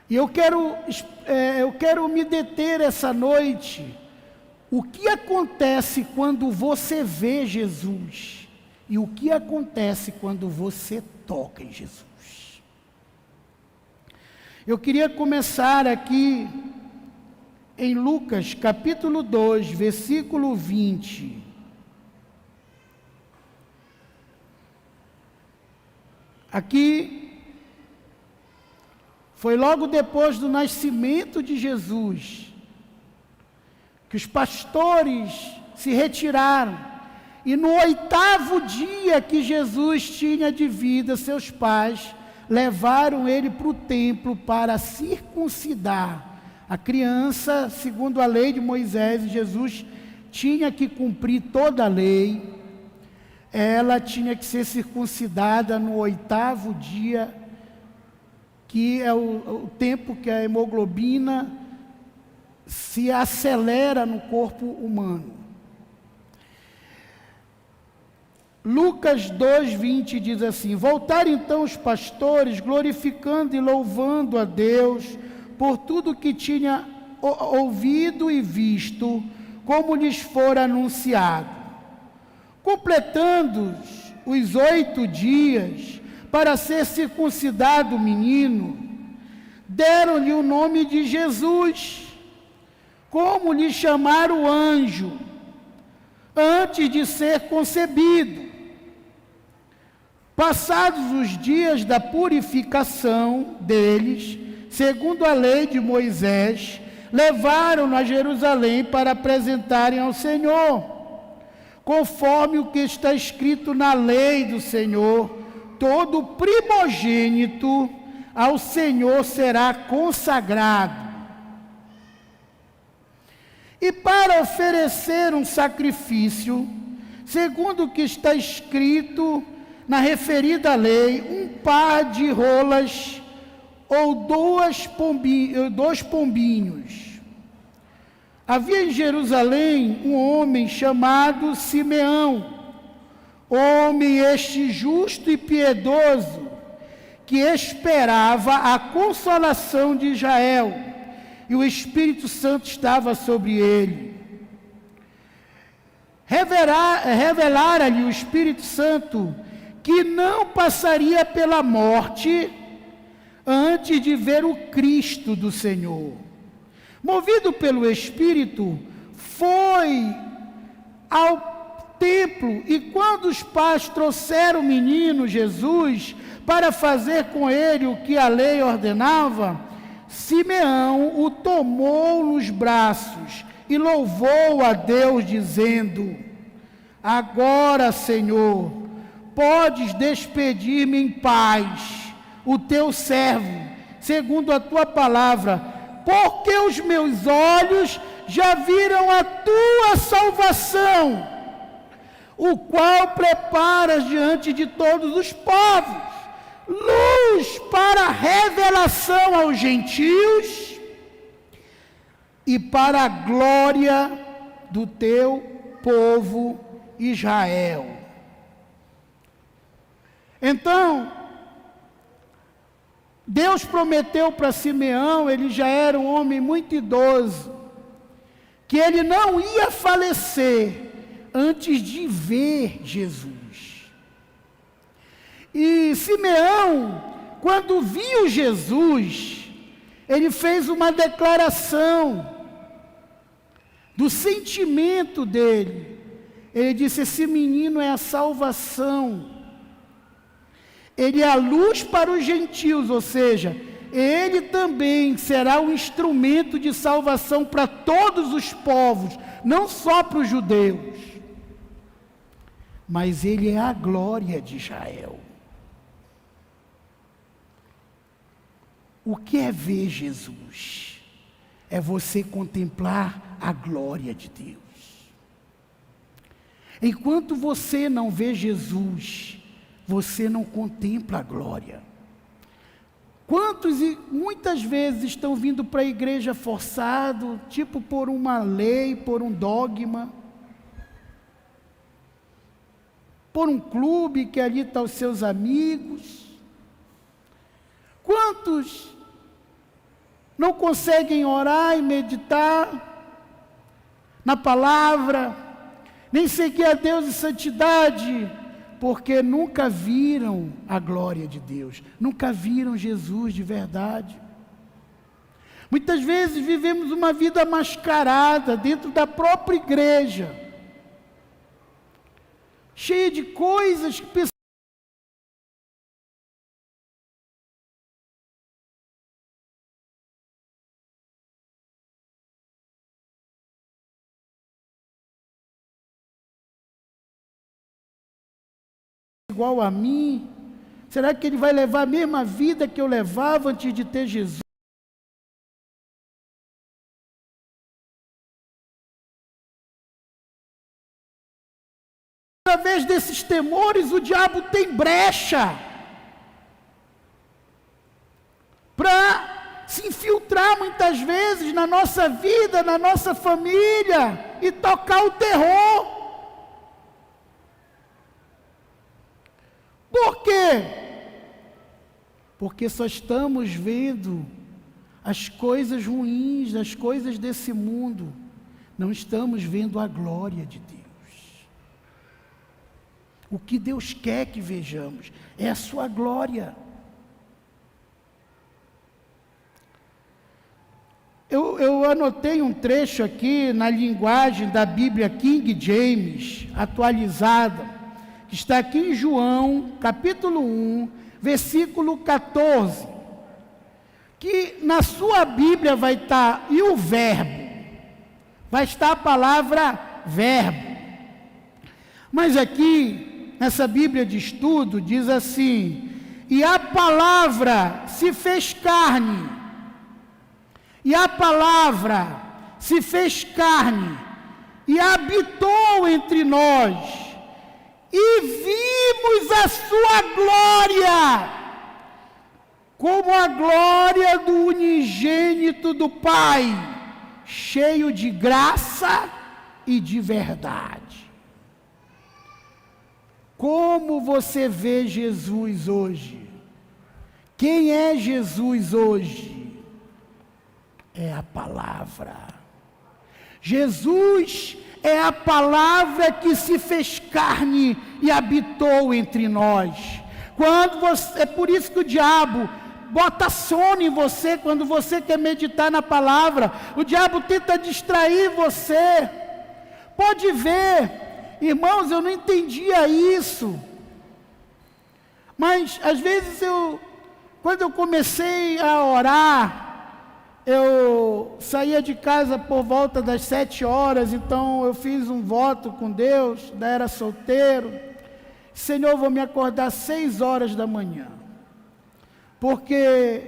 E eu quero me deter essa noite. O que acontece quando você vê Jesus? E o que acontece quando você toca em Jesus? Eu queria começar aqui em Lucas capítulo 2, versículo 20. Aqui foi logo depois do nascimento de Jesus, que os pastores se retiraram, e no 8º dia que Jesus tinha de vida, seus pais levaram ele para o templo para circuncidar a criança, segundo a lei de Moisés. E Jesus tinha que cumprir toda a lei. Ela tinha que ser circuncidada no 8º dia, que é o tempo que a hemoglobina se acelera no corpo humano. Lucas 2:20 diz assim: voltaram então os pastores, glorificando e louvando a Deus por tudo que tinha ouvido e visto, como lhes fora anunciado. Completando os 8 dias para ser circuncidado o menino, deram-lhe o nome de Jesus, como lhe chamaram o anjo, antes de ser concebido. Passados os dias da purificação deles, segundo a lei de Moisés, levaram-no a Jerusalém para apresentarem ao Senhor, conforme o que está escrito na lei do Senhor: todo primogênito ao Senhor será consagrado. E para oferecer um sacrifício, segundo o que está escrito na referida lei, um par de rolas ou 2 pombinhos. Havia em Jerusalém um homem chamado Simeão, homem este justo e piedoso, que esperava a consolação de Israel, e o Espírito Santo estava sobre ele. Revelara-lhe o Espírito Santo que não passaria pela morte antes de ver o Cristo do Senhor. Movido pelo Espírito, foi ao templo, e quando os pais trouxeram o menino Jesus para fazer com ele o que a lei ordenava, Simeão o tomou nos braços e louvou a Deus, dizendo: agora, Senhor, podes despedir-me em paz, o teu servo, segundo a tua palavra, porque os meus olhos já viram a tua salvação, o qual preparas diante de todos os povos, luz para a revelação aos gentios e para a glória do teu povo Israel. Então, Deus prometeu para Simeão, ele já era um homem muito idoso, que ele não ia falecer antes de ver Jesus. E Simeão, quando viu Jesus, ele fez uma declaração do sentimento dele. Ele disse: esse menino é a salvação. Ele é a luz para os gentios, ou seja, ele também será um instrumento de salvação para todos os povos, não só para os judeus. Mas ele é a glória de Israel. O que é ver Jesus? É você contemplar a glória de Deus. Enquanto você não vê Jesus, você não contempla a glória. Quantos e muitas vezes estão vindo para a igreja forçado, tipo por uma lei, por um dogma, por um clube que ali estão os seus amigos? Quantos não conseguem orar e meditar na palavra, nem seguir a Deus em santidade, porque nunca viram a glória de Deus, nunca viram Jesus de verdade. Muitas vezes vivemos uma vida mascarada dentro da própria igreja, cheia de coisas que pessoas igual a mim. Será que ele vai levar a mesma vida que eu levava antes de ter Jesus? Através desses temores, o diabo tem brecha para se infiltrar muitas vezes na nossa vida, na nossa família e tocar o terror. Por quê? Porque só estamos vendo as coisas ruins, as coisas desse mundo. Não estamos vendo a glória de Deus. O que Deus quer que vejamos é a sua glória. Eu anotei um trecho aqui na linguagem da Bíblia King James, atualizada, que está aqui em João, capítulo 1, versículo 14, que na sua Bíblia vai estar, e o verbo, vai estar a palavra verbo, mas aqui, nessa Bíblia de estudo, diz assim: e a palavra se fez carne, e a palavra se fez carne, e habitou entre nós, e vimos a sua glória, como a glória do unigênito do Pai, cheio de graça e de verdade. Como você vê Jesus hoje? Quem é Jesus hoje? É a palavra. Jesus é a palavra que se fez carne e habitou entre nós. É por isso que o diabo bota sono em você quando você quer meditar na palavra. O diabo tenta distrair você. Pode ver, irmãos, eu não entendia isso. Mas às vezes quando eu comecei a orar, eu saía de casa por volta das 7 horas, então eu fiz um voto com Deus, ainda era solteiro. Senhor, vou me acordar 6 horas da manhã, porque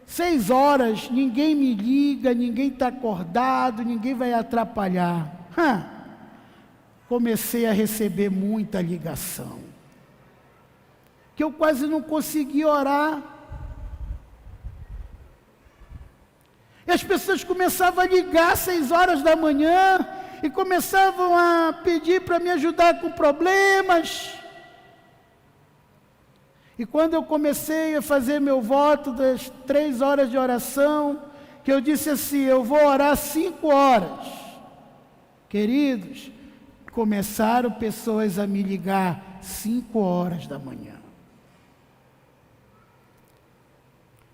6 horas ninguém me liga, ninguém está acordado, ninguém vai atrapalhar. Comecei a receber muita ligação, que eu quase não conseguia orar. E as pessoas começavam a ligar às 6 horas da manhã e começavam a pedir para me ajudar com problemas. E quando eu comecei a fazer meu voto das 3 horas de oração, que eu disse assim: eu vou orar 5 horas. Queridos, começaram pessoas a me ligar 5 horas da manhã.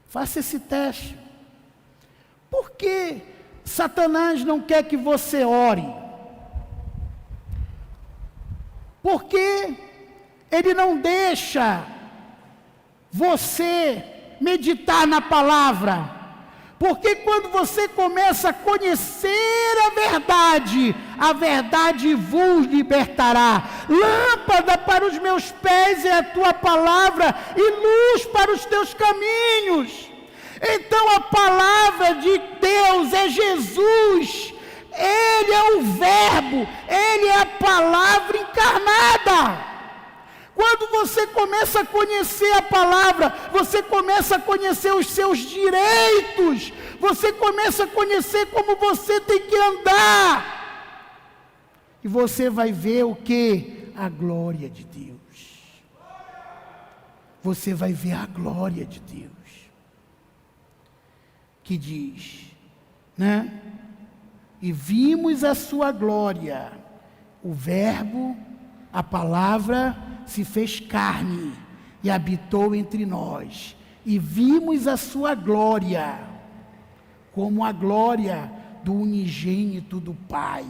Faça esse teste. Por que Satanás não quer que você ore? Porque ele não deixa você meditar na palavra. Porque quando você começa a conhecer a verdade vos libertará. Lâmpada para os meus pés é a tua palavra e luz para os teus caminhos. Então a palavra de Deus é Jesus, Ele é o verbo, Ele é a palavra encarnada. Quando você começa a conhecer a palavra, você começa a conhecer os seus direitos, você começa a conhecer como você tem que andar, e você vai ver o que? A glória de Deus. Você vai ver a glória de Deus. que diz, né? E vimos a sua glória, o Verbo, a palavra se fez carne e habitou entre nós, e vimos a sua glória, como a glória do unigênito do Pai.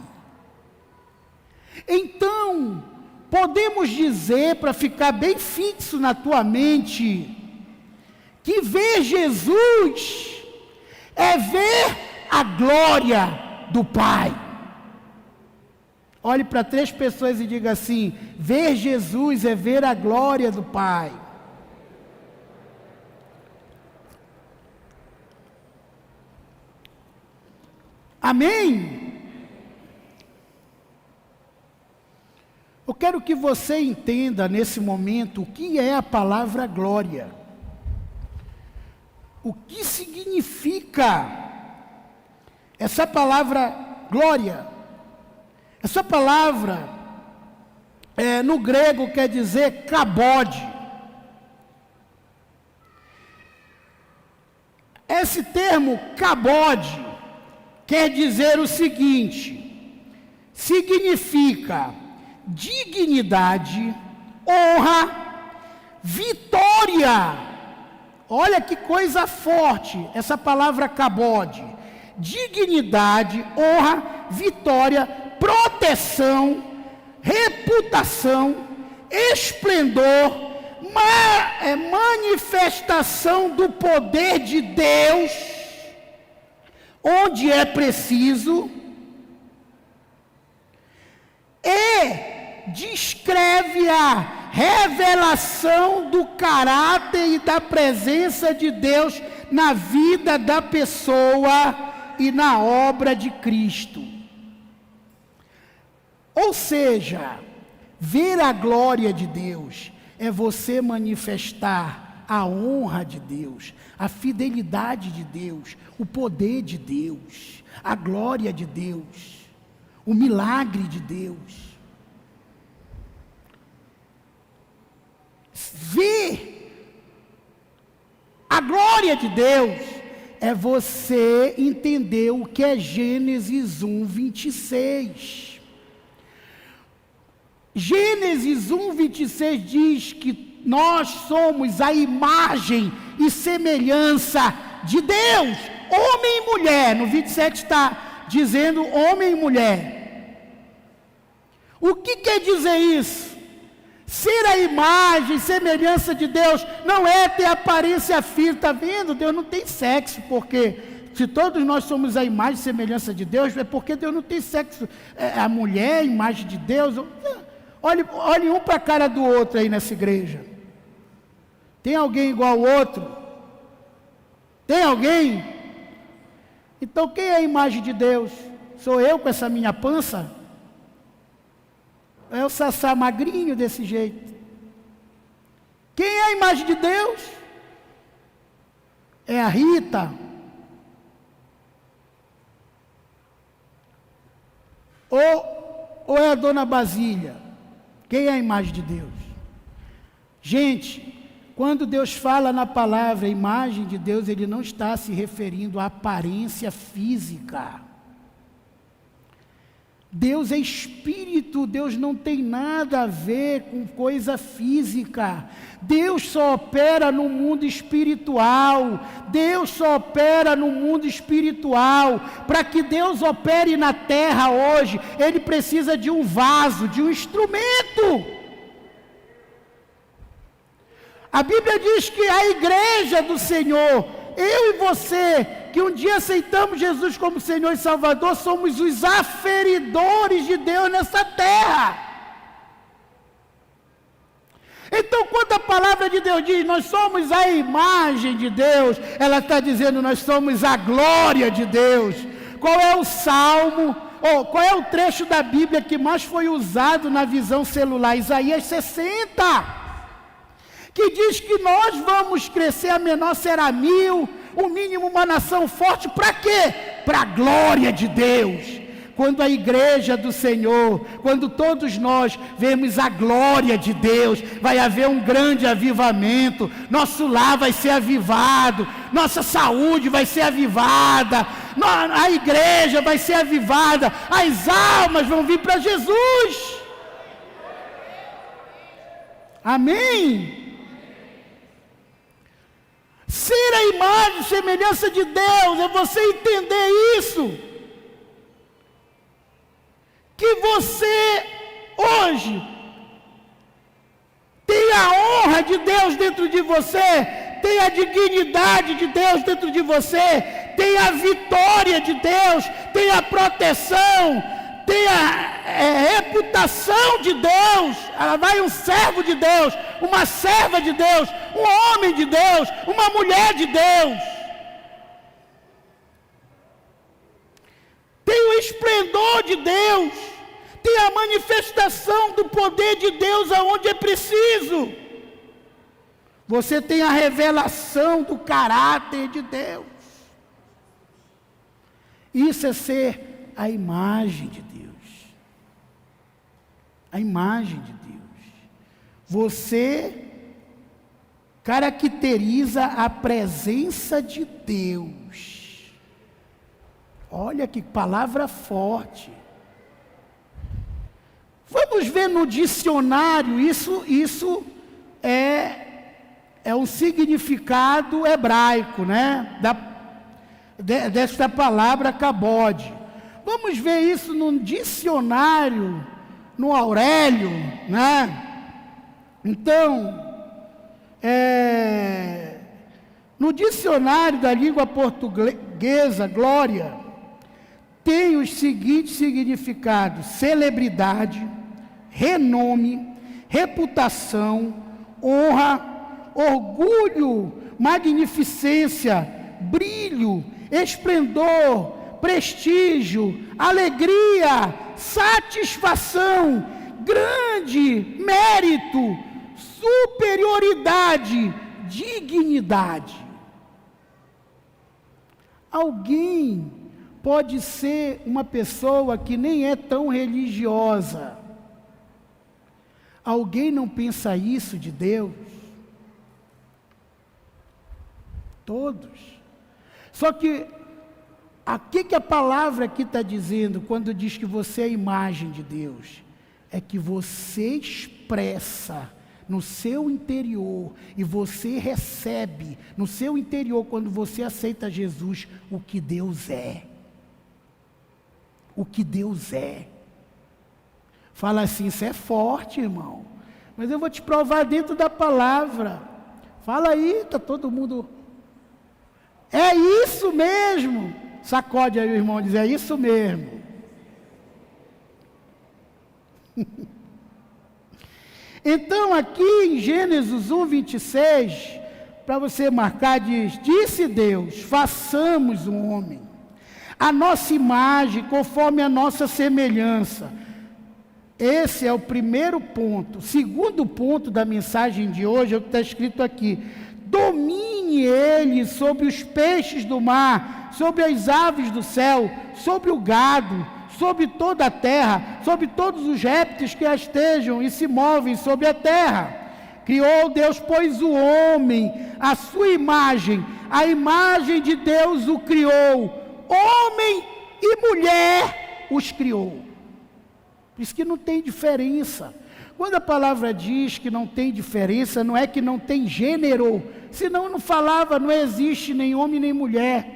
Então, podemos dizer, para ficar bem fixo na tua mente, que ver Jesus é ver a glória do Pai. Olhe para 3 pessoas e diga assim: ver Jesus é ver a glória do Pai. Amém? Eu quero que você entenda nesse momento o que é a palavra glória. O que significa essa palavra glória? Essa palavra, no grego, quer dizer kabod. Esse termo kabod quer dizer o seguinte: significa dignidade, honra, vitória. Olha que coisa forte essa palavra kabod. Dignidade, honra, vitória, proteção, reputação, esplendor, manifestação do poder de Deus, onde é preciso, e descreve a revelação do caráter e da presença de Deus na vida da pessoa e na obra de Cristo. Ou seja, ver a glória de Deus é você manifestar a honra de Deus, a fidelidade de Deus, o poder de Deus, a glória de Deus, o milagre de Deus. Ver a glória de Deus é você entender o que é Gênesis 1, 26. Gênesis 1, 26 diz que nós somos a imagem e semelhança de Deus, homem e mulher. No 27 está dizendo homem e mulher. O que quer dizer isso? Ser a imagem e semelhança de Deus não é ter aparência física. Está vendo? Deus não tem sexo, porque se todos nós somos a imagem e semelhança de Deus, é porque Deus não tem sexo. A mulher é a imagem de Deus. Olhe um para a cara do outro aí nessa igreja. Tem alguém igual ao outro? Tem alguém? Então quem é a imagem de Deus? Sou eu com essa minha pança? É o Sassá magrinho desse jeito. Quem é a imagem de Deus? É a Rita? Ou é a Dona Basília? Quem é a imagem de Deus? Gente, quando Deus fala na palavra imagem de Deus, Ele não está se referindo à aparência física. Deus é espírito, Deus não tem nada a ver com coisa física. Deus só opera no mundo espiritual. Deus só opera no mundo espiritual. Para que Deus opere na terra hoje, Ele precisa de um vaso, de um instrumento. A Bíblia diz que a igreja do Senhor, eu e você, que um dia aceitamos Jesus como Senhor e Salvador, somos os aferidores de Deus nessa terra. Então, quando a palavra de Deus diz, nós somos a imagem de Deus, ela está dizendo, nós somos a glória de Deus. Qual é o salmo, qual é o trecho da Bíblia que mais foi usado na visão celular? Isaías 60. Que diz que nós vamos crescer, a menor será 1000, o mínimo uma nação forte, para quê? Para a glória de Deus, quando a igreja do Senhor, quando todos nós vemos a glória de Deus, vai haver um grande avivamento, nosso lar vai ser avivado, nossa saúde vai ser avivada, a igreja vai ser avivada, as almas vão vir para Jesus. Amém? Ser a imagem e semelhança de Deus é você entender isso. Que você hoje tem a honra de Deus dentro de você, tem a dignidade de Deus dentro de você, tem a vitória de Deus, tem a proteção, tem a reputação de Deus. Ela vai um servo de Deus, uma serva de Deus, um homem de Deus, uma mulher de Deus. Tem o esplendor de Deus, tem a manifestação do poder de Deus aonde é preciso. Você tem a revelação do caráter de Deus. Isso é ser a imagem de Deus. A imagem de Deus. Você caracteriza a presença de Deus. Olha que palavra forte. Vamos ver no dicionário, isso é um significado hebraico, né? Desta palavra cabode. Vamos ver isso no dicionário, no Aurélio, né? Então, no dicionário da língua portuguesa, glória, tem os seguintes significados: celebridade, renome, reputação, honra, orgulho, magnificência, brilho, esplendor, prestígio, alegria, satisfação, grande mérito, superioridade, dignidade. Alguém pode ser uma pessoa que nem é tão religiosa. Alguém não pensa isso de Deus? Todos. Só que, o que a palavra aqui está dizendo, quando diz que você é a imagem de Deus? É que você expressa no seu interior, e você recebe no seu interior, quando você aceita Jesus, o que Deus é. O que Deus é. Fala assim, isso é forte, irmão. Mas eu vou te provar dentro da palavra. Fala aí, está todo mundo... É isso mesmo. Sacode aí o irmão e diz, é isso mesmo. Então aqui em Gênesis 1, 26, para você marcar, diz, disse Deus, façamos um homem, a nossa imagem, conforme a nossa semelhança. Esse é o primeiro ponto. O segundo ponto da mensagem de hoje é o que está escrito aqui: domine ele sobre os peixes do mar, sobre as aves do céu, sobre o gado, sobre toda a terra, sobre todos os répteis que estejam e se movem sobre a terra. Criou Deus, pois, o homem, a sua imagem, a imagem de Deus o criou, homem e mulher os criou. Por isso que não tem diferença. Quando a palavra diz que não tem diferença, não é que não tem gênero, senão não falava, não existe nem homem nem mulher.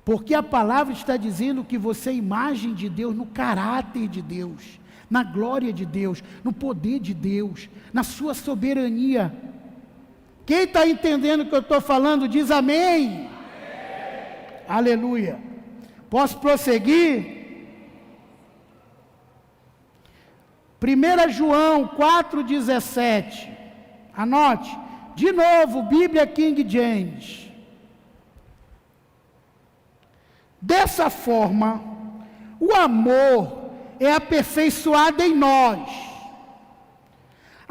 Porque a palavra está dizendo que você é imagem de Deus no caráter de Deus, na glória de Deus, no poder de Deus, na sua soberania. Quem está entendendo o que eu estou falando, diz amém. Amém. Aleluia. Posso prosseguir? 1 João 4,17. Anote. De novo, Bíblia King James. Dessa forma, o amor é aperfeiçoado em nós,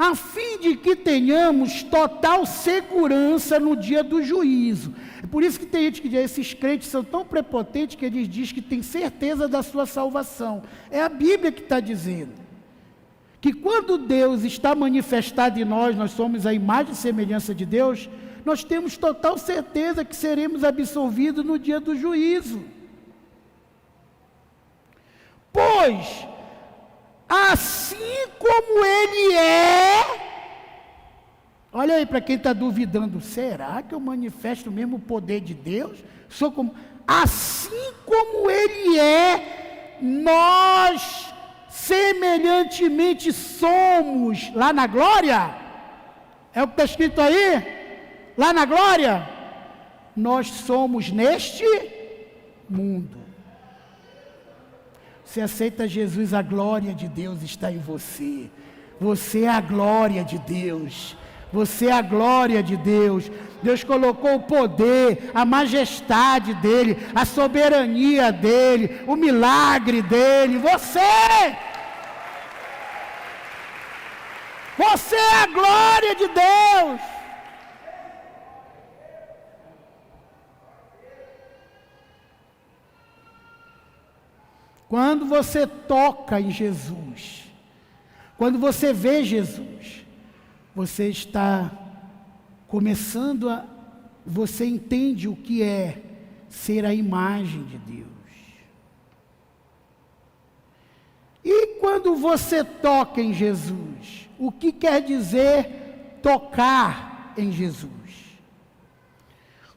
a fim de que tenhamos total segurança no dia do juízo. É por isso que tem gente que diz, esses crentes são tão prepotentes que eles dizem que tem certeza da sua salvação. É a Bíblia que está dizendo. Que quando Deus está manifestado em nós, nós somos a imagem e semelhança de Deus, nós temos total certeza que seremos absolvidos no dia do juízo. Pois, assim como Ele é, olha aí para quem está duvidando, será que eu manifesto mesmo o poder de Deus? Assim como Ele é, nós semelhantemente somos, lá na glória, é o que está escrito aí, lá na glória, nós somos neste mundo. Você aceita Jesus, a glória de Deus está em você. Você é a glória de Deus. Você é a glória de Deus. Deus colocou o poder, a majestade dEle, a soberania dEle, o milagre dEle. Você é a glória de Deus. Quando você toca em Jesus, quando você vê Jesus, você está começando você entende o que é ser a imagem de Deus. E quando você toca em Jesus, o que quer dizer tocar em Jesus?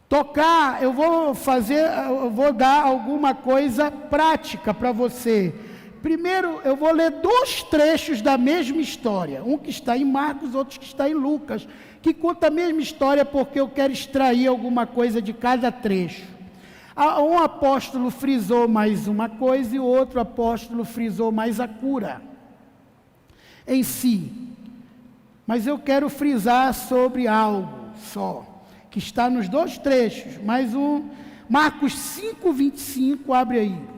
Tocar, eu vou dar alguma coisa prática para você. Primeiro, eu vou ler 2 trechos da mesma história. Um que está em Marcos, outro que está em Lucas, que conta a mesma história porque eu quero extrair alguma coisa de cada trecho. Um apóstolo frisou mais uma coisa e o outro apóstolo frisou mais a cura em si. Mas eu quero frisar sobre algo só, que está nos 2 trechos, mais um, Marcos 5:25, abre aí.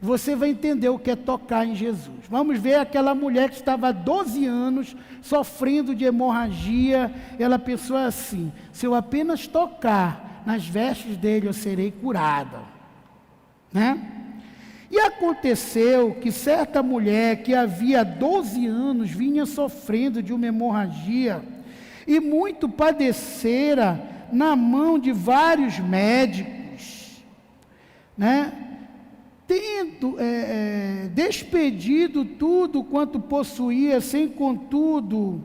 Você vai entender o que é tocar em Jesus. Vamos ver aquela mulher que estava há 12 anos sofrendo de hemorragia. Ela pensou assim: se eu apenas tocar nas vestes dele, eu serei curada, né? E aconteceu que certa mulher que havia 12 anos vinha sofrendo de uma hemorragia e muito padecera na mão de vários médicos, né? Tendo despedido tudo quanto possuía, sem contudo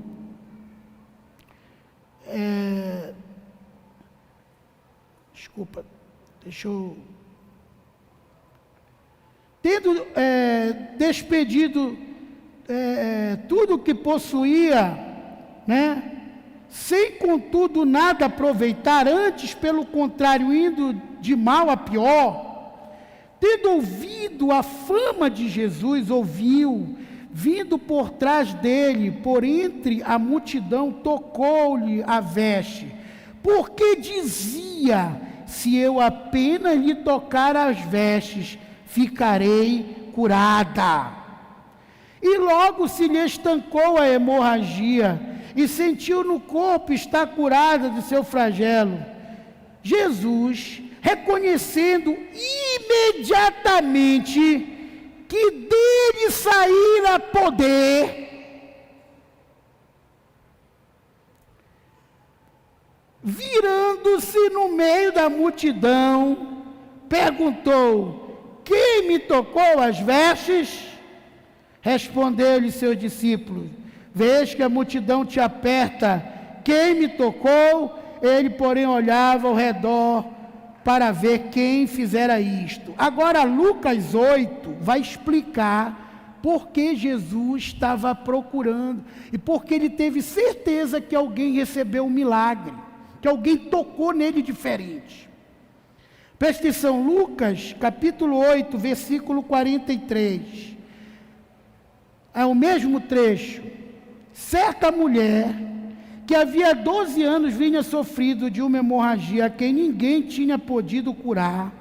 tendo despedido tudo o que possuía, né? Sem contudo nada aproveitar, antes pelo contrário, indo de mal a pior, tendo ouvido a fama de Jesus, ouviu, vindo por trás dele, por entre a multidão, tocou-lhe a veste, porque dizia: se eu apenas lhe tocar as vestes, ficarei curada. E logo se lhe estancou a hemorragia, e sentiu no corpo estar curada do seu flagelo. Jesus, reconhecendo imediatamente que dele saíra poder, virando-se no meio da multidão, perguntou: quem me tocou as vestes? Respondeu-lhe seus discípulos: vês que a multidão te aperta, quem me tocou? Ele, porém, olhava ao redor para ver quem fizera isto. Agora, Lucas 8 vai explicar por que Jesus estava procurando e porque ele teve certeza que alguém recebeu um milagre, que alguém tocou nele diferente. Presta atenção, Lucas, capítulo 8, versículo 43. É o mesmo trecho. Certa mulher, que havia 12 anos vinha sofrido de uma hemorragia a quem ninguém tinha podido curar,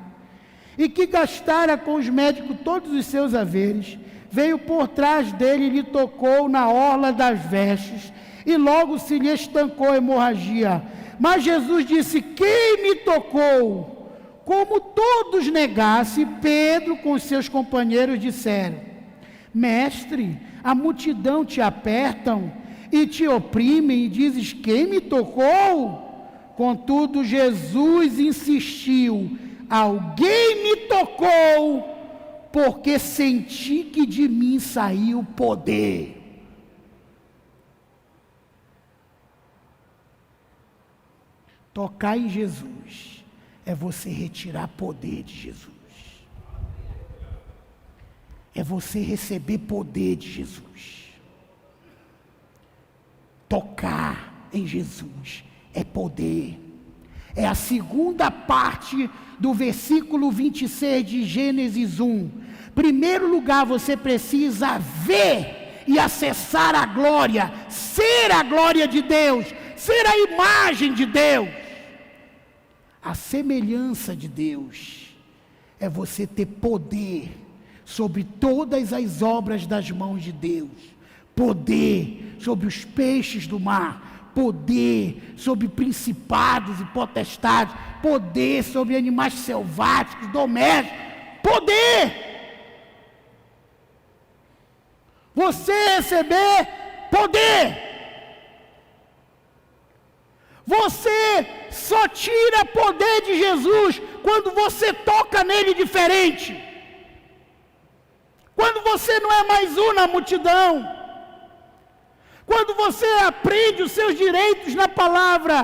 e que gastara com os médicos todos os seus haveres, veio por trás dele e lhe tocou na orla das vestes, e logo se lhe estancou a hemorragia. Mas Jesus disse: quem me tocou? Como todos negassem, Pedro com seus companheiros disseram: mestre, a multidão te apertam e te oprimem, e dizes: quem me tocou? Contudo, Jesus insistiu: alguém me tocou, porque senti que de mim saiu poder. Tocar em Jesus é você retirar poder de Jesus. É você receber poder de Jesus. Tocar em Jesus é poder. É a segunda parte do versículo 26 de Gênesis 1. Primeiro lugar, você precisa ver e acessar a glória, ser a glória de Deus, ser a imagem de Deus. A semelhança de Deus é você ter poder sobre todas as obras das mãos de Deus, poder sobre os peixes do mar, poder sobre principados e potestades, poder sobre animais selváticos, domésticos, poder. Você receber poder. Você só tira poder de Jesus quando você toca nele diferente. Quando você não é mais um na multidão. Quando você aprende os seus direitos na palavra.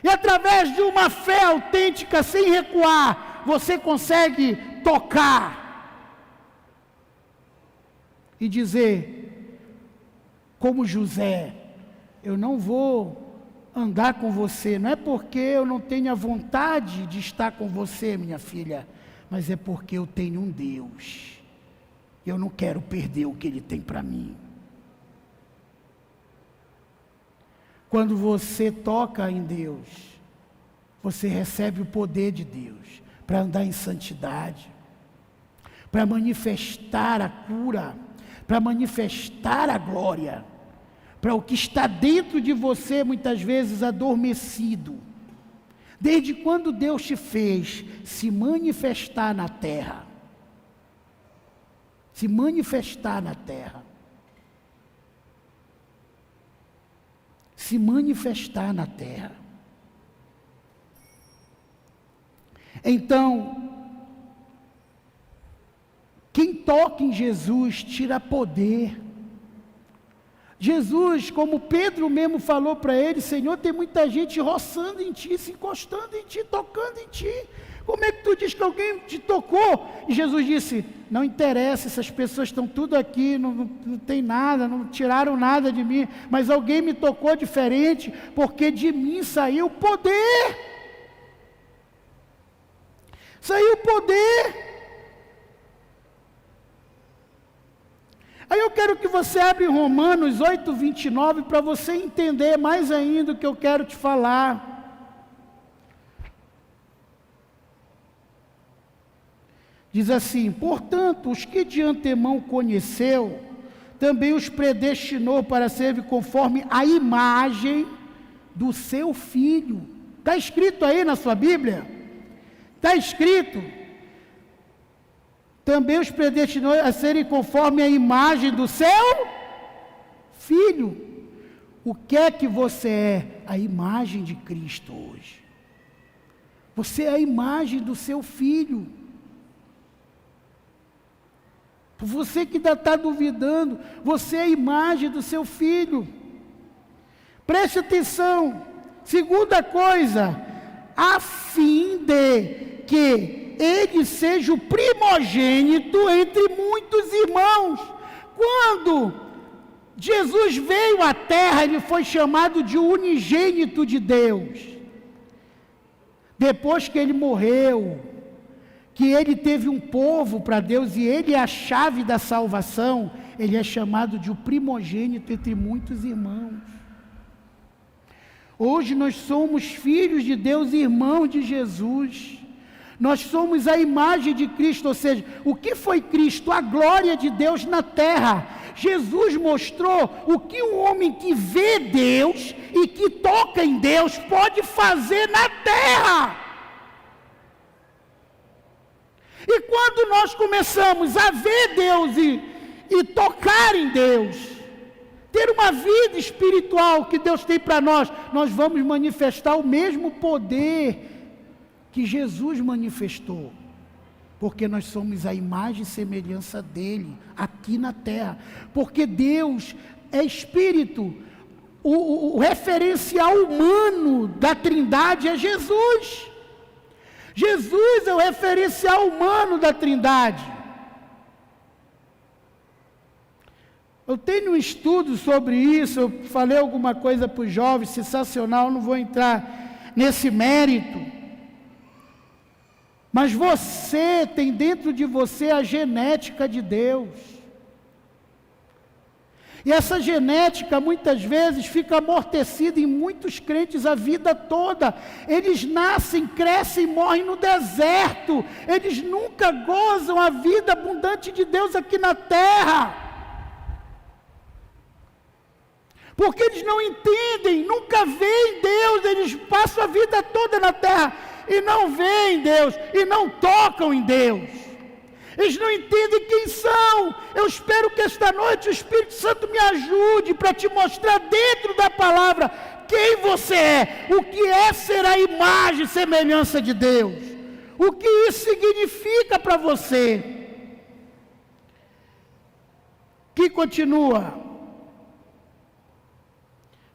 E através de uma fé autêntica, sem recuar, você consegue tocar. E dizer, como José: eu não vou andar com você, não é porque eu não tenho a vontade de estar com você, minha filha, mas é porque eu tenho um Deus, eu não quero perder o que Ele tem para mim. Quando você toca em Deus, você recebe o poder de Deus, para andar em santidade, para manifestar a cura, para manifestar a glória, para o que está dentro de você muitas vezes adormecido. Desde quando Deus te fez se manifestar na terra? Se manifestar na terra. Se manifestar na terra. Então, quem toca em Jesus tira poder. Jesus, como Pedro mesmo falou para ele: Senhor, tem muita gente roçando em ti, se encostando em ti, tocando em ti. Como é que tu diz que alguém te tocou? E Jesus disse: não interessa, essas pessoas estão tudo aqui, não tem nada, não tiraram nada de mim, mas alguém me tocou diferente, porque de mim saiu poder. Saiu poder. Aí eu quero que você abra em Romanos 8, 29, para você entender mais ainda o que eu quero te falar. Diz assim: portanto, os que de antemão conheceu, também os predestinou para serem conforme a imagem do seu Filho. Está escrito aí na sua Bíblia? Está escrito. Também os predestinou a serem conforme a imagem do seu Filho. O que é que você é? A imagem de Cristo hoje. Você é a imagem do seu Filho. Você que ainda está duvidando, você é a imagem do seu Filho. Preste atenção. Segunda coisa, a fim de que ele seja o primogênito entre muitos irmãos. Quando Jesus veio à terra, ele foi chamado de unigênito de Deus. Depois que ele morreu, que ele teve um povo para Deus e ele é a chave da salvação, ele é chamado de o primogênito entre muitos irmãos. Hoje nós somos filhos de Deus e irmãos de Jesus. Nós somos a imagem de Cristo, ou seja, o que foi Cristo? A glória de Deus na terra. Jesus mostrou o que um homem que vê Deus e que toca em Deus pode fazer na terra. E quando nós começamos a ver Deus e tocar em Deus, ter uma vida espiritual que Deus tem para nós, nós vamos manifestar o mesmo poder que Jesus manifestou, porque nós somos a imagem e semelhança dele, aqui na terra, porque Deus é Espírito, o referencial humano da Trindade é Jesus. Jesus é o referencial humano da Trindade. Eu tenho um estudo sobre isso, eu falei alguma coisa para os jovens, sensacional, não vou entrar nesse mérito. Mas você tem dentro de você a genética de Deus. E essa genética muitas vezes fica amortecida em muitos crentes a vida toda. Eles nascem, crescem e morrem no deserto. Eles nunca gozam a vida abundante de Deus aqui na terra. Porque eles não entendem, nunca veem Deus, eles passam a vida toda na terra e não veem Deus, e não tocam em Deus. Eles não entendem quem são. Eu espero que esta noite o Espírito Santo me ajude para te mostrar dentro da palavra quem você é, o que é ser a imagem e semelhança de Deus, o que isso significa para você. Que continua.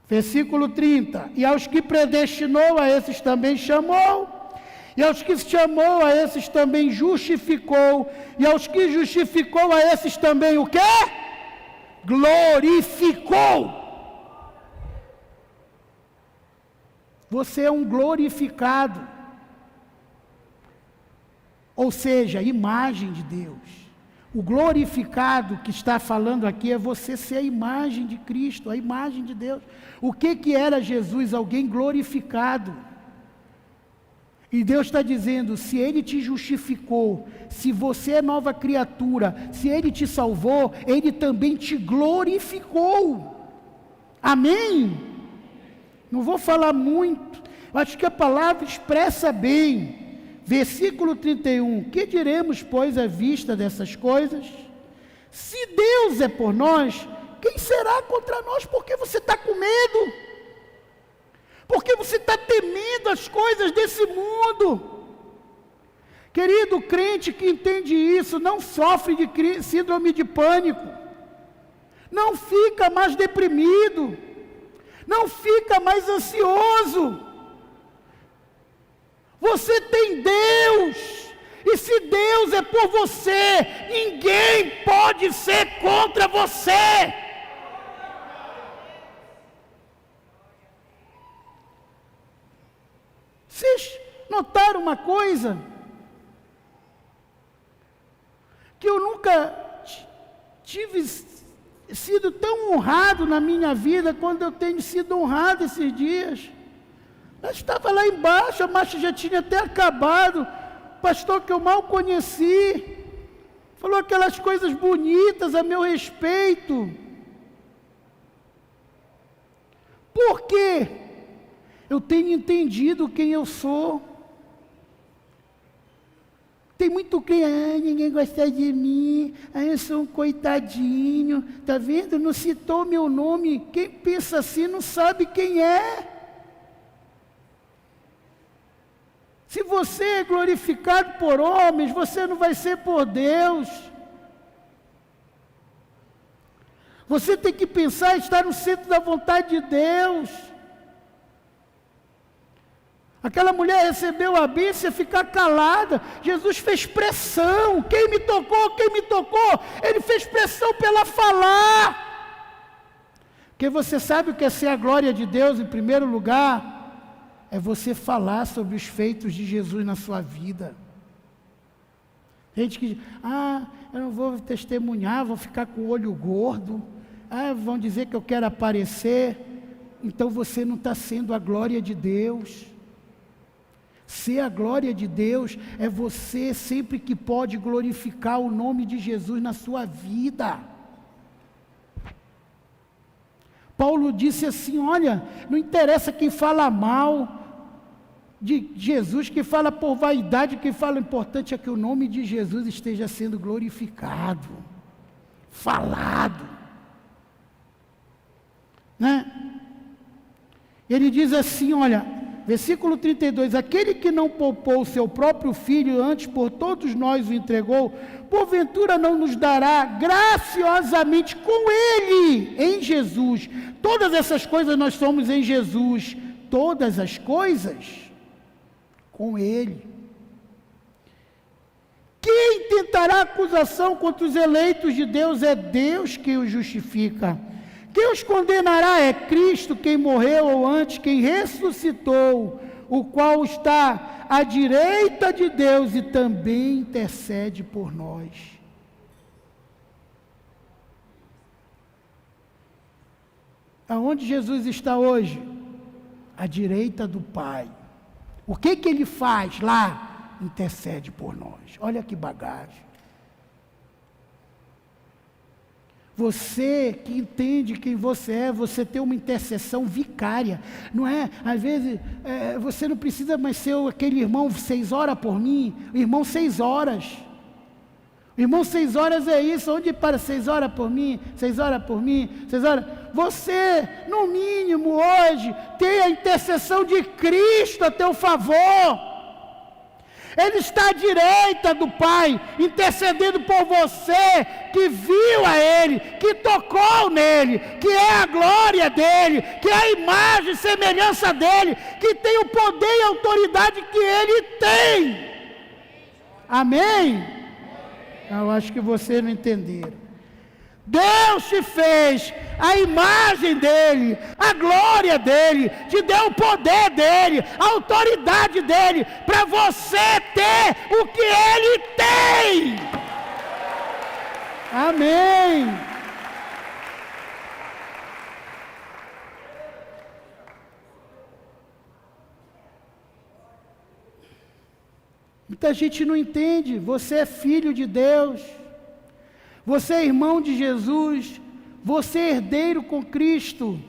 Versículo 30, e aos que predestinou, a esses também chamou, e aos que chamou, a esses também justificou, e aos que justificou, a esses também o quê? Glorificou. Você é um glorificado, ou seja, imagem de Deus. O glorificado que está falando aqui é você ser a imagem de Cristo, a imagem de Deus. O que era Jesus? Alguém glorificado. E Deus está dizendo, se Ele te justificou, se você é nova criatura, se Ele te salvou, Ele também te glorificou. Amém? Não vou falar muito, acho que a palavra expressa bem. Versículo 31, que diremos, pois, à vista dessas coisas? Se Deus é por nós, quem será contra nós? Porque você está com medo? Porque você está temendo as coisas desse mundo? Querido, crente que entende isso, não sofre de síndrome de pânico, não fica mais deprimido, não fica mais ansioso. Você tem Deus, e se Deus é por você, ninguém pode ser contra você. Vocês notaram uma coisa? Que eu nunca tive sido tão honrado na minha vida, quando eu tenho sido honrado esses dias. Eu estava lá embaixo, a marcha já tinha até acabado, pastor que eu mal conheci, falou aquelas coisas bonitas a meu respeito. Por quê? Eu tenho entendido quem eu sou. Tem muito crente, ninguém gosta de mim, eu sou um coitadinho, tá vendo? Não citou meu nome, quem pensa assim não sabe quem é. Se você é glorificado por homens, você não vai ser por Deus. Você tem que pensar em estar no centro da vontade de Deus. Aquela mulher recebeu a bênção e ficar calada. Jesus fez pressão. Quem me tocou? Quem me tocou? Ele fez pressão para ela falar. Porque você sabe o que é ser a glória de Deus em primeiro lugar? É você falar sobre os feitos de Jesus na sua vida. Gente que diz, eu não vou testemunhar, vou ficar com o olho gordo, vão dizer que eu quero aparecer. Então você não está sendo a glória de Deus. Ser a glória de Deus é você sempre que pode glorificar o nome de Jesus na sua vida. Paulo disse assim: olha, não interessa quem fala mal de Jesus, quem fala por vaidade, quem fala, o importante é que o nome de Jesus esteja sendo glorificado, falado, né? Ele diz assim, olha, versículo 32, aquele que não poupou o seu próprio filho, antes por todos nós o entregou, porventura não nos dará graciosamente com ele, em Jesus, todas essas coisas nós somos em Jesus, todas as coisas com ele. Quem tentará acusação contra os eleitos de Deus? É Deus que os justifica. Quem os condenará? É Cristo, quem morreu, ou antes, quem ressuscitou, o qual está à direita de Deus e também intercede por nós. Aonde Jesus está hoje? À direita do Pai. O que ele faz lá? Intercede por nós. Olha que bagagem. Você que entende quem você é, você tem uma intercessão vicária, não é? Às vezes, você não precisa mais ser aquele irmão 6 horas por mim, o irmão 6 horas. O irmão 6 horas é isso, onde para 6 horas por mim, 6 horas por mim, 6 horas. Você, no mínimo hoje, tem a intercessão de Cristo a teu favor. Ele está à direita do Pai, intercedendo por você, que viu a Ele, que tocou nele, que é a glória dEle, que é a imagem e semelhança dEle, que tem o poder e a autoridade que Ele tem. Amém? Eu acho que vocês não entenderam. Deus te fez a imagem dEle, a glória dEle, te deu o poder dEle, a autoridade dEle, para você ter o que Ele tem. Amém. Muita gente não entende. Você é filho de Deus, você é irmão de Jesus, você é herdeiro com Cristo,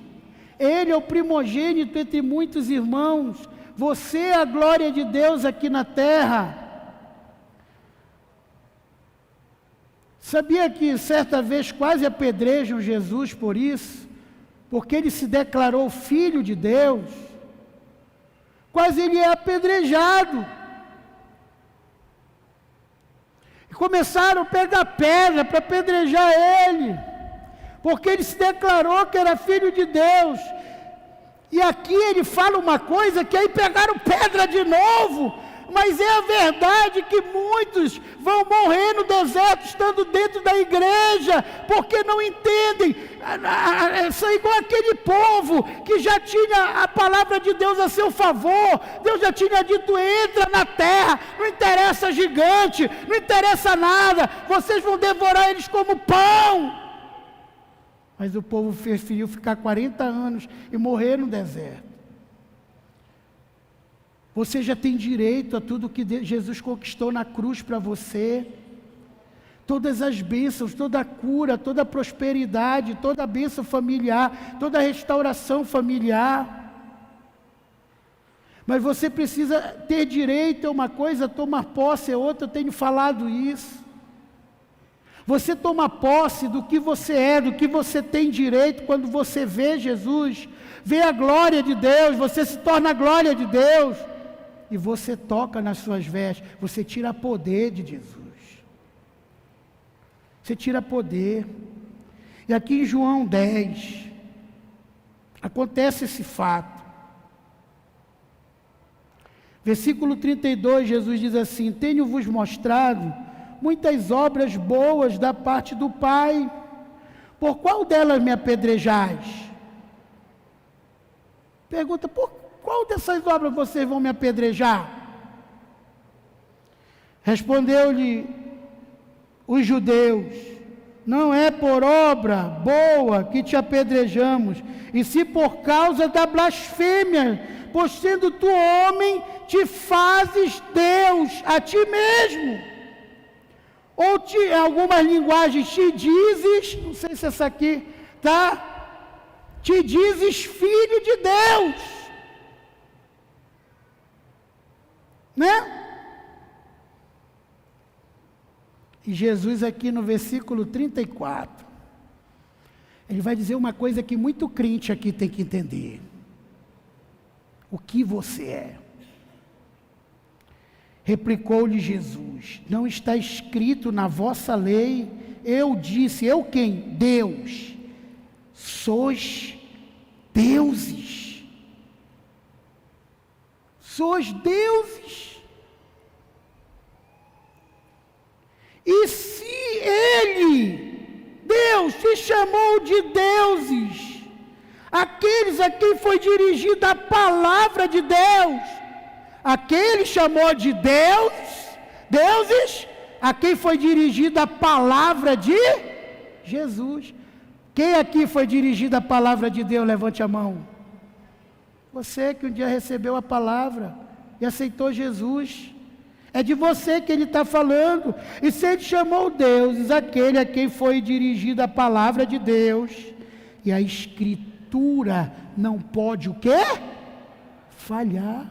Ele é o primogênito entre muitos irmãos, você é a glória de Deus aqui na terra. Sabia que certa vez quase apedrejam Jesus por isso? Porque Ele se declarou filho de Deus, quase Ele é apedrejado. Começaram a pegar pedra para apedrejar ele, porque ele se declarou que era filho de Deus. E aqui ele fala uma coisa que aí pegaram pedra de novo, mas é a verdade que muitos vão morrer no deserto estando dentro da igreja, porque não entendem. São igual aquele povo que já tinha a palavra de Deus a seu favor. Deus já tinha dito: entra na terra, não interessa gigante, não interessa nada, vocês vão devorar eles como pão. Mas o povo preferiu ficar 40 anos e morrer no deserto. Você já tem direito a tudo que Jesus conquistou na cruz para você. Todas as bênçãos, toda a cura, toda a prosperidade, toda a bênção familiar, toda a restauração familiar. Mas você precisa ter direito a uma coisa, tomar posse é outra. Eu tenho falado isso. Você toma posse do que você é, do que você tem direito quando você vê Jesus, vê a glória de Deus, você se torna a glória de Deus. E você toca nas suas vestes, você tira poder de Jesus. Você tira poder. E aqui em João 10, acontece esse fato. Versículo 32, Jesus diz assim: tenho-vos mostrado muitas obras boas da parte do Pai, por qual delas me apedrejais? Pergunta: por qual dessas obras vocês vão me apedrejar? Respondeu-lhe os judeus: não é por obra boa que te apedrejamos, e se por causa da blasfêmia, pois sendo tu homem, te fazes Deus a ti mesmo. Ou em algumas linguagens te dizes, não sei se essa aqui, tá? te dizes filho de Deus, né? E Jesus aqui no versículo 34, ele vai dizer uma coisa que muito crente aqui tem que entender. O que você é? Replicou-lhe Jesus: não está escrito na vossa lei, eu disse, eu quem? Deus, sois deuses. Sois deuses. E se Ele, Deus, te chamou de deuses, aqueles a quem foi dirigida a palavra de Deus, aquele chamou de deuses, a quem foi dirigida a palavra de Jesus. Quem aqui foi dirigida a palavra de Deus? Levante a mão. Você que um dia recebeu a palavra e aceitou Jesus. É de você que ele está falando. E se ele chamou deuses, aquele a quem foi dirigida a palavra de Deus, e a Escritura não pode o quê? Falhar.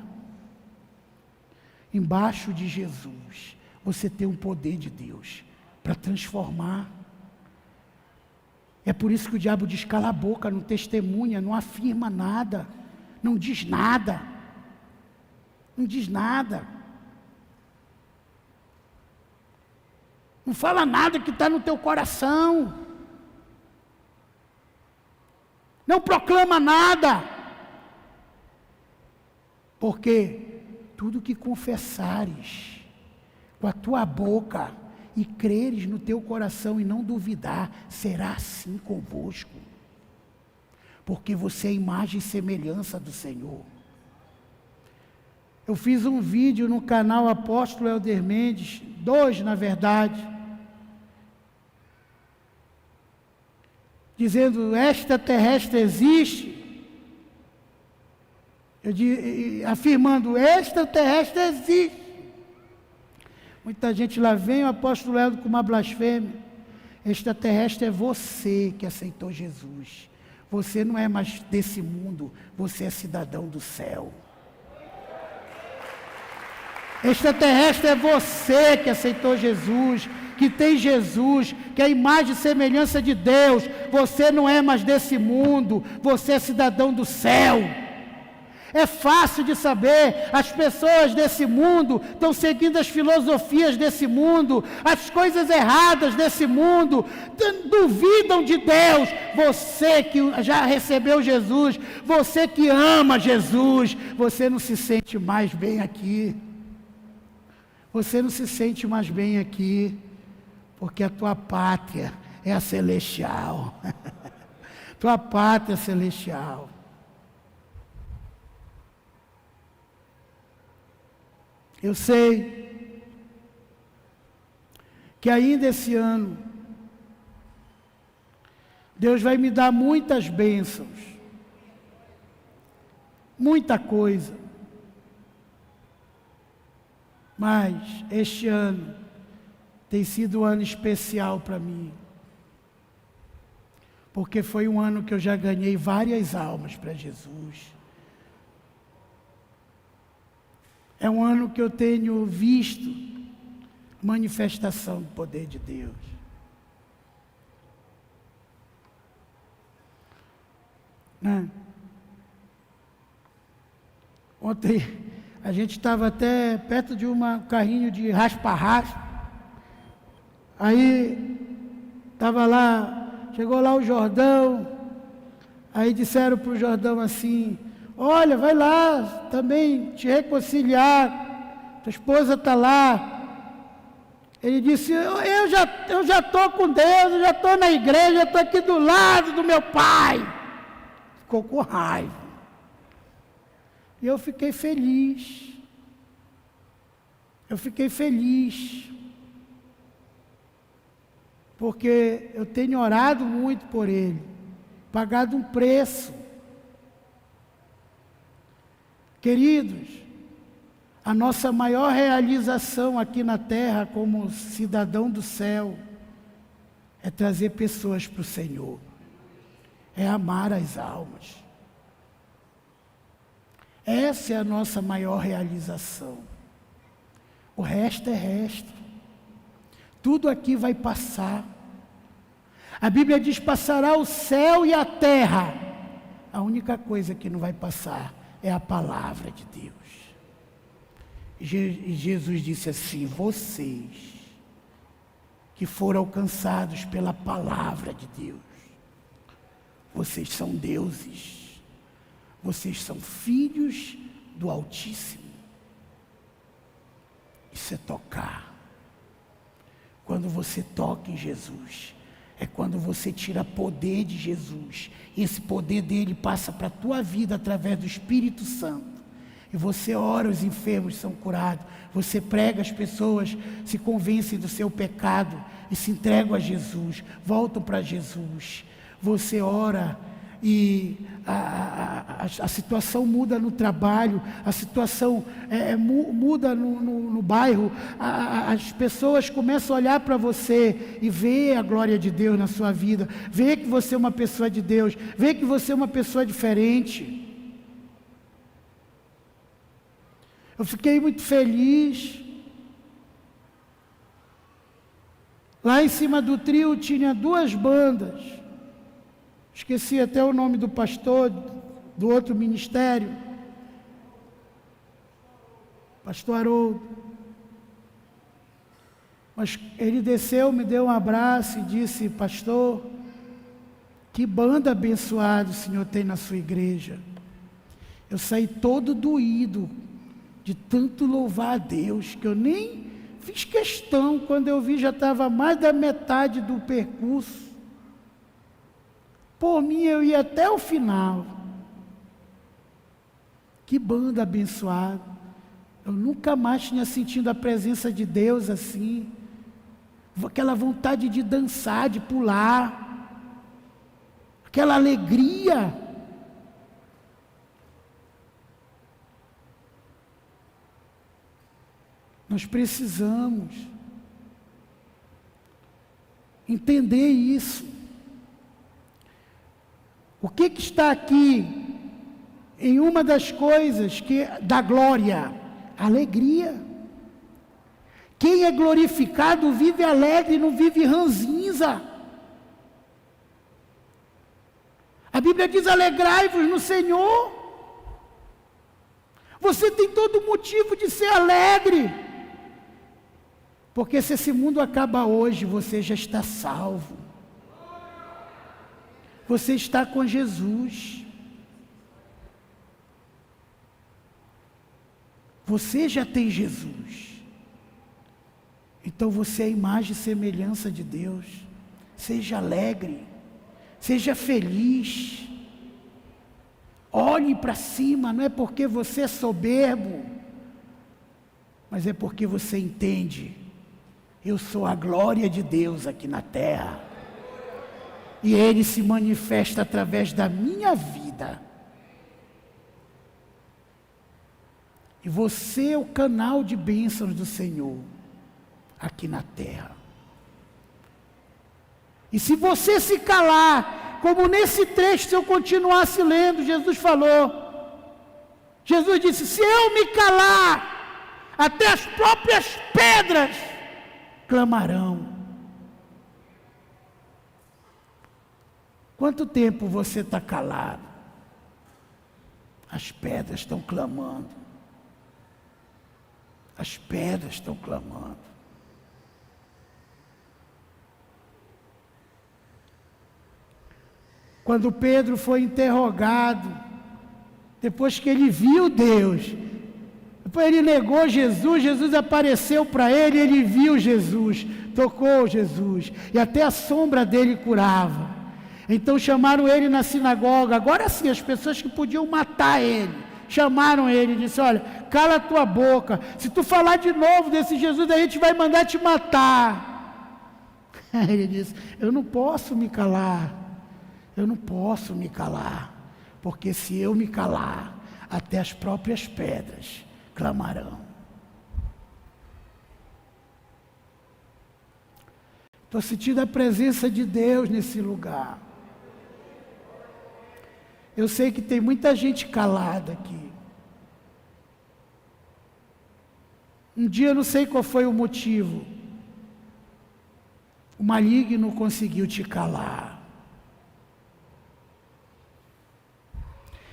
Embaixo de Jesus, você tem um poder de Deus para transformar. É por isso que o diabo diz: cala a boca, não testemunha, não afirma nada, não diz nada, não diz nada. Não fala nada que está no teu coração. Não proclama nada. Porque tudo que confessares com a tua boca e creres no teu coração e não duvidar, será assim convosco. Porque você é a imagem e semelhança do Senhor. Eu fiz um vídeo no canal Apóstolo Helder Mendes, 2 na verdade, dizendo: extraterrestre existe, afirmando: extraterrestre existe. Muita gente lá vem o apóstolo Helder com uma blasfêmia. Extraterrestre é você que aceitou Jesus. Você não é mais desse mundo, você é cidadão do céu. Extraterrestre é você que aceitou Jesus, que tem Jesus, que é a imagem e semelhança de Deus. Você não é mais desse mundo, você é cidadão do céu. É fácil de saber, as pessoas desse mundo estão seguindo as filosofias desse mundo, as coisas erradas desse mundo, duvidam de Deus. Você que já recebeu Jesus, você que ama Jesus, você não se sente mais bem aqui. Você não se sente mais bem aqui, porque a tua pátria é a celestial. Tua pátria é celestial. Eu sei que ainda esse ano, Deus vai me dar muitas bênçãos, muita coisa. Mas este ano tem sido um ano especial para mim, porque foi um ano que eu já ganhei várias almas para Jesus. É um ano que eu tenho visto manifestação do poder de Deus. Né? Ontem a gente estava até perto de um carrinho de raspa-raspa. Aí estava lá, chegou lá o Jordão. Aí disseram para o Jordão assim: olha, vai lá também te reconciliar, tua esposa está lá. Ele disse: eu já estou com Deus, eu já estou na igreja, estou aqui do lado do meu pai. Ficou com raiva. E eu fiquei feliz. Eu fiquei feliz. Porque eu tenho orado muito por ele, pagado um preço. Queridos, a nossa maior realização aqui na terra como cidadão do céu é trazer pessoas para o Senhor. é amar as almas. Essa é a nossa maior realização. O resto é resto. Tudo aqui vai passar. A Bíblia diz: passará o céu e a terra. A única coisa que não vai passar é a palavra de Deus. E Jesus disse assim: vocês que foram alcançados pela palavra de Deus, vocês são deuses. Vocês são filhos do Altíssimo. Isso é tocar. Quando você toca em Jesus, é quando você tira poder de Jesus. E esse poder dele passa para a tua vida através do Espírito Santo. E você ora, os enfermos são curados. Você prega, as pessoas se convencem do seu pecado e se entregam a Jesus, voltam para Jesus. Você ora e a situação muda no trabalho, a situação muda no bairro, as pessoas começam a olhar para você e ver a glória de Deus na sua vida, ver que você é uma pessoa de Deus, ver que você é uma pessoa diferente. Eu fiquei muito feliz. Lá em cima do trio tinha 2 bandas. Esqueci até o nome do pastor do outro ministério. Pastor Haroldo. Mas ele desceu, me deu um abraço e disse: pastor, que banda abençoada o senhor tem na sua igreja. Eu saí todo doído de tanto louvar a Deus, que eu nem fiz questão. Quando eu vi, já estava mais da metade do percurso. Por mim, eu ia até o final. Que banda abençoada. Eu nunca mais tinha sentido a presença de Deus assim. Aquela vontade de dançar, de pular. Aquela alegria. Nós precisamos entender isso. O que está aqui em uma das coisas da glória? Alegria. Quem é glorificado vive alegre, não vive ranzinza. A Bíblia diz: alegrai-vos no Senhor. Você tem todo motivo de ser alegre. Porque se esse mundo acaba hoje, você já está salvo. Você está com Jesus. Você já tem Jesus. Então você é a imagem e semelhança de Deus. Seja alegre. Seja feliz. Olhe para cima. Não é porque você é soberbo, mas é porque você entende: eu sou a glória de Deus aqui na terra. E Ele se manifesta através da minha vida. E você é o canal de bênçãos do Senhor aqui na terra. E se você se calar, como nesse trecho, se eu continuasse lendo, Jesus falou. Jesus disse: se eu me calar, até as próprias pedras clamarão. Quanto tempo você está calado? As pedras estão clamando. As pedras estão clamando. Quando Pedro foi interrogado, depois que ele viu Deus, depois ele negou Jesus, Jesus apareceu para ele, ele viu Jesus, tocou Jesus, e até a sombra dele curava. Então chamaram ele na sinagoga. Agora sim, as pessoas que podiam matar ele, chamaram ele e disse: olha, cala a tua boca, se tu falar de novo desse Jesus, a gente vai mandar te matar. Aí ele disse: eu não posso me calar, eu não posso me calar, porque se eu me calar, até as próprias pedras clamarão. Estou sentindo a presença de Deus nesse lugar. Eu sei que tem muita gente calada aqui. Um dia eu não sei qual foi o motivo. O maligno conseguiu te calar.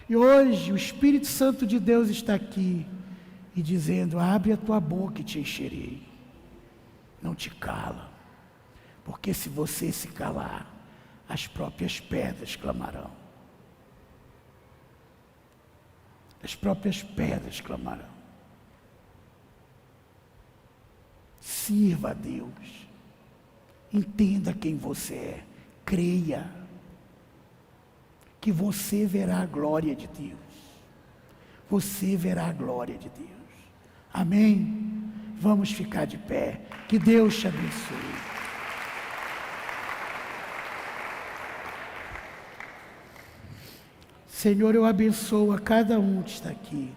E hoje o Espírito Santo de Deus está aqui e dizendo: abre a tua boca e te encherei. Não te cala, porque se você se calar, as próprias pedras clamarão. As próprias pedras clamarão. Sirva a Deus. Entenda quem você é. Creia que você verá a glória de Deus. Você verá a glória de Deus. Amém? Vamos ficar de pé. Que Deus te abençoe. Senhor, eu abençoo a cada um que está aqui.